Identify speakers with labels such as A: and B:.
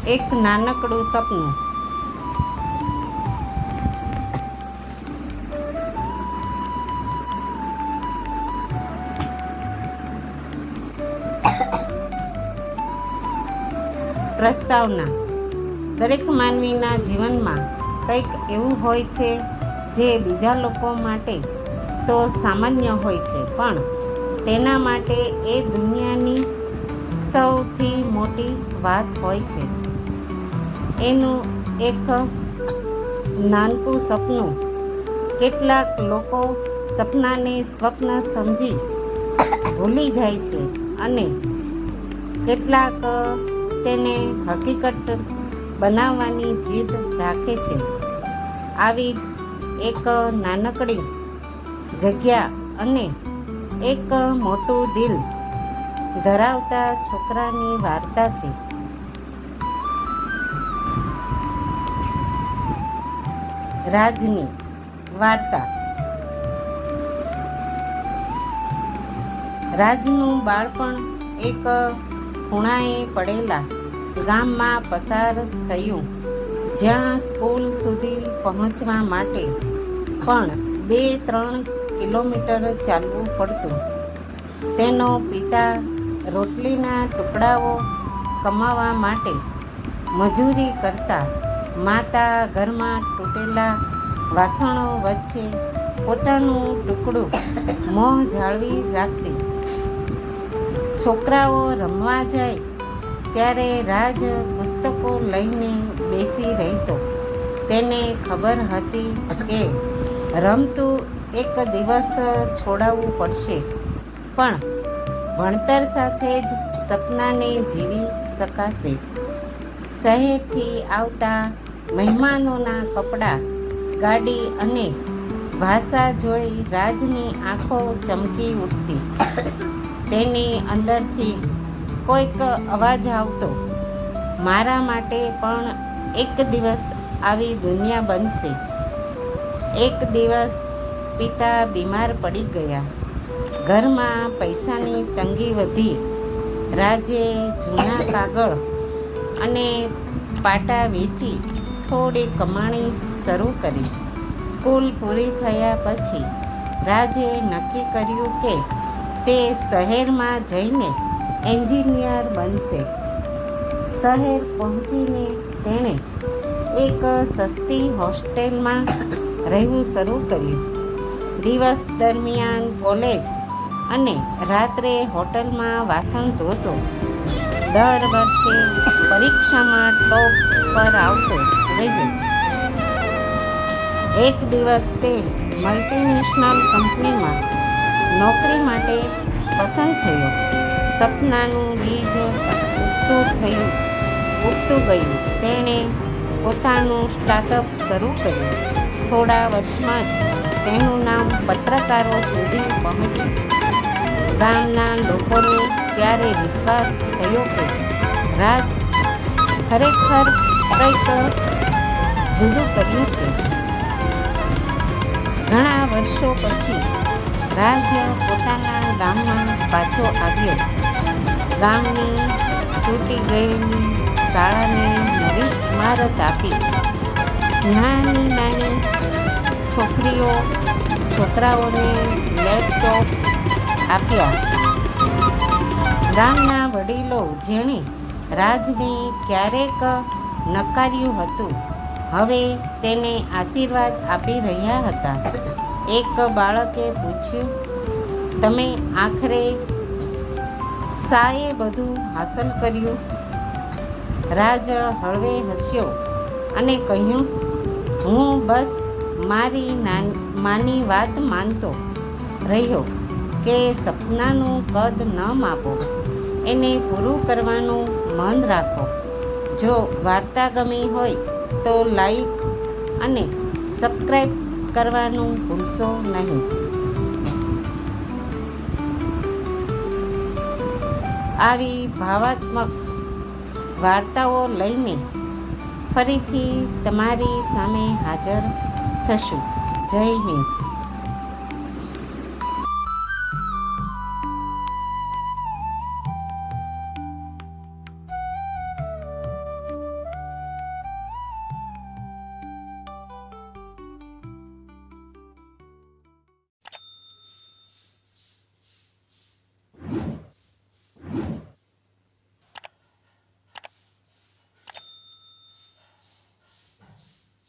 A: એક નાનકડું સપનું. પ્રસ્તાવના. દરેક માનવીના જીવનમાં કંઈક એવું હોય છે જે બીજા લોકો માટે તો સામાન્ય હોય છે, પણ તેના માટે એ દુનિયાની સૌથી મોટી વાત હોય છે. એનું એક નાનકું સપનું. કેટલાક લોકો સપનાને સ્વપ્ન સમજી ભૂલી જાય છે અને કેટલાક તેને હકીકત બનાવવાની જીદ રાખે છે. આવી જ એક નાનકડી જગ્યા અને એક મોટું દિલ ધરાવતા છોકરાની વાર્તા છે. રાજની વાર્તા. રાજનું બાળપણ એક ખૂણાએ પડેલા ગામમાં પસાર થયું, જ્યાં સ્કૂલ સુધી પહોંચવા માટે પણ 2-3 કિલોમીટર ચાલવું પડતું. તેનો પિતા રોટલીના ટુકડાઓ કમાવા માટે મજૂરી કરતા, માતા ઘરમાં તૂટેલા વાસણો વચ્ચે પોતાનું ટુકડું મોં જાળવી રાખતી. છોકરાઓ રમવા જાય ત્યારે રાજ પુસ્તકો લઈને બેસી રહેતો. તેને ખબર હતી કે રમતું એક દિવસ છોડાવવું પડશે, પણ ભણતર સાથે જ સપનાને જીવી શકાશે. શહેરથી આવતા મહેમાનોના કપડાં, ગાડી અને ભાષા જોઈ રાજની આંખો ચમકી ઉઠતી. તેની અંદરથી કોઈક અવાજ આવતો, મારા માટે પણ એક દિવસ આવી દુનિયા બનશે. એક દિવસ પિતા બીમાર પડી ગયા. ઘરમાં પૈસાની તંગી વધી. રાજે જૂના કાગળ અને પાટા વેચી થોડી કમાણી શરૂ કરી. સ્કૂલ પૂરી થયા પછી રાજે નક્કી કર્યું કે તે શહેરમાં જઈને એન્જિનિયર બનશે. શહેર પહોંચીને તેણે એક સસ્તી હોસ્ટેલમાં રહેવું શરૂ કર્યું. દિવસ દરમિયાન કોલેજ અને રાત્રે હોટલમાં વાસણ ધોતો. દર વર્ષે પરીક્ષામાં ટોપ પર આવતો રહ્યો. એક દિવસ તે મલ્ટીનેશનલ કંપનીમાં નોકરી માટે પસંદ થયો. સપનાનું બીજ ઉગતું ગયું. તેણે પોતાનું સ્ટાર્ટઅપ શરૂ કર્યું. થોડા વર્ષમાં જ તેનું નામ પત્રકારો સુધી પહોંચ્યું. ગામના લોકોને ત્યારે વિશ્વાસ થયો કે રાજ ખરેખર કંઈક જુદું કર્યું છે. ઘણા વર્ષો પછી રાજ પોતાના ગામમાં પાછો આવ્યો. ગામની તૂટી ગયેલી શાળાને નવી ઇમારત આપી. નાની નાની છોકરાઓને લેપટોપ આપ્યા. ગામના વડીલો, જેણે રાજને ક્યારેક નકાર્યું હતું, હવે તેને આશીર્વાદ આપી રહ્યા હતા. એક બાળકે પૂછ્યું, તમે આખરે શાએ બધું હાંસલ કર્યું? રાજ હળવે હસ્યો અને કહ્યું, હું બસ મારી માની વાત માનતો રહ્યો કે સપનાનું કદ ન માપો, એને પૂરું કરવાનું મન રાખો. જો વાર્તા ગમી હોય તો લાઈક અને સબસ્ક્રાઈબ કરવાનું ભૂલશો નહીં. આવી ભાવાત્મક વાર્તાઓ લઈને ફરીથી તમારી સામે હાજર થશું. જય હિન્દ.